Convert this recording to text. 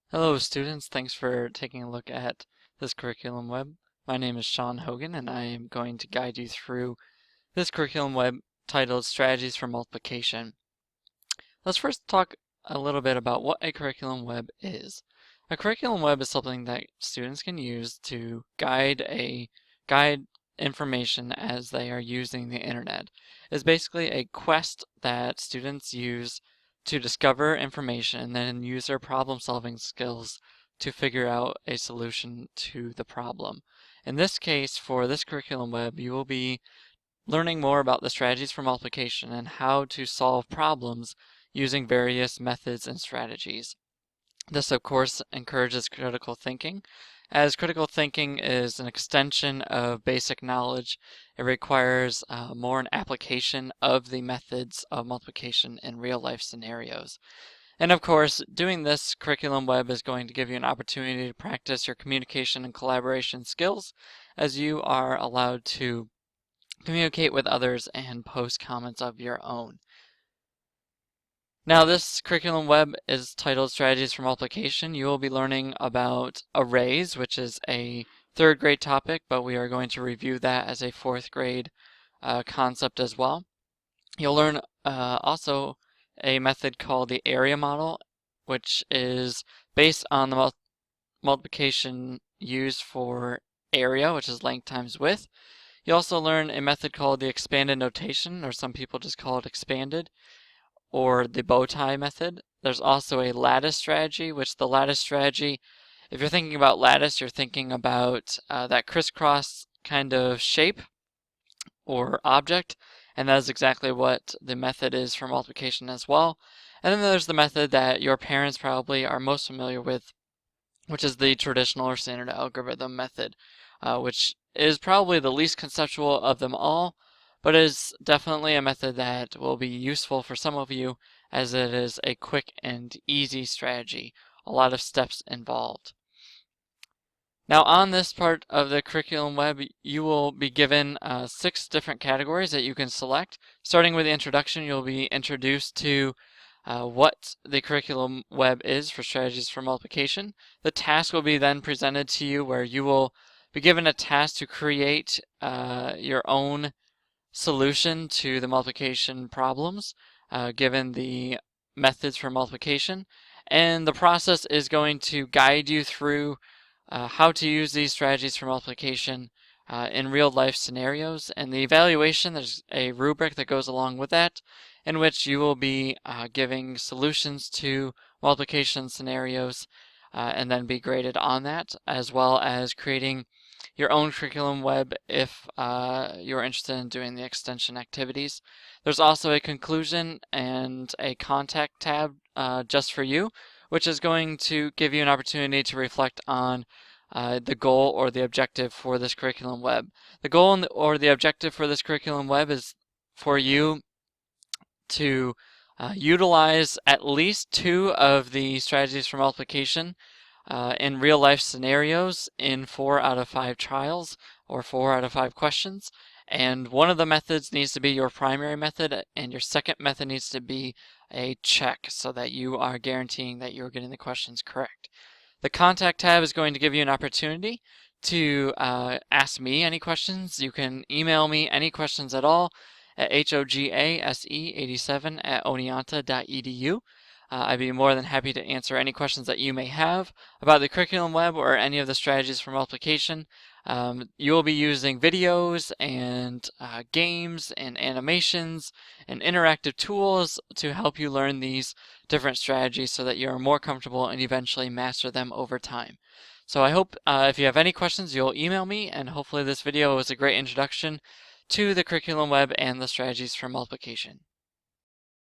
Hello students, thanks for taking a look at this curriculum web. My name is Sean Hogan and I am going to guide you through this curriculum web titled Strategies for Multiplication. Let's first talk a little bit about what a curriculum web is. A curriculum web is something that students can use to guide information as they are using the internet. It's basically a quest that students use to discover information and then use their problem solving skills to figure out a solution to the problem. In this case, for this curriculum web, you will be learning more about the strategies for multiplication and how to solve problems using various methods and strategies. This, of course, encourages critical thinking. As critical thinking is an extension of basic knowledge, it requires more an application of the methods of multiplication in real-life scenarios. And of course, doing this curriculum web is going to give you an opportunity to practice your communication and collaboration skills as you are allowed to communicate with others and post comments of your own. Now this curriculum web is titled Strategies for Multiplication. You will be learning about arrays, which is a third grade topic, but we are going to review that as a fourth grade concept as well. You'll learn also a method called the area model, which is based on the multiplication used for area, which is length times width. You also learn a method called the expanded notation, or some people just call it expanded, or the bow tie method. There's also a lattice strategy, which the lattice strategy, if you're thinking about lattice, you're thinking about that crisscross kind of shape or object, and that is exactly what the method is for multiplication as well. And then there's the method that your parents probably are most familiar with, which is the traditional or standard algorithm method, which is probably the least conceptual of them all, but is definitely a method that will be useful for some of you as it is a quick and easy strategy. A lot of steps involved. Now on this part of the curriculum web, you will be given 6 different categories that you can select. Starting with the introduction, you'll be introduced to what the curriculum web is for strategies for multiplication. The task will be then presented to you where you will be given a task to create your own solution to the multiplication problems given the methods for multiplication. And the process is going to guide you through how to use these strategies for multiplication in real life scenarios. And the evaluation, there's a rubric that goes along with that in which you will be giving solutions to multiplication scenarios and then be graded on that, as well as creating your own curriculum web if you're interested in doing the extension activities. There's also a conclusion and a contact tab just for you, which is going to give you an opportunity to reflect on the goal or the objective for this curriculum web. The goal or the objective for this curriculum web is for you to utilize at least 2 of the strategies for multiplication in real life scenarios in 4 out of 5 trials or 4 out of 5 questions. And one of the methods needs to be your primary method, and your second method needs to be a check so that you are guaranteeing that you're getting the questions correct. The contact tab is going to give you an opportunity to ask me any questions. You can email me any questions at all at hogase87@oneonta.edu. I'd be more than happy to answer any questions that you may have about the curriculum web or any of the strategies for multiplication. You will be using videos and games and animations and interactive tools to help you learn these different strategies so that you're more comfortable and eventually master them over time. So I hope if you have any questions, you'll email me, and hopefully this video was a great introduction to the curriculum web and the strategies for multiplication.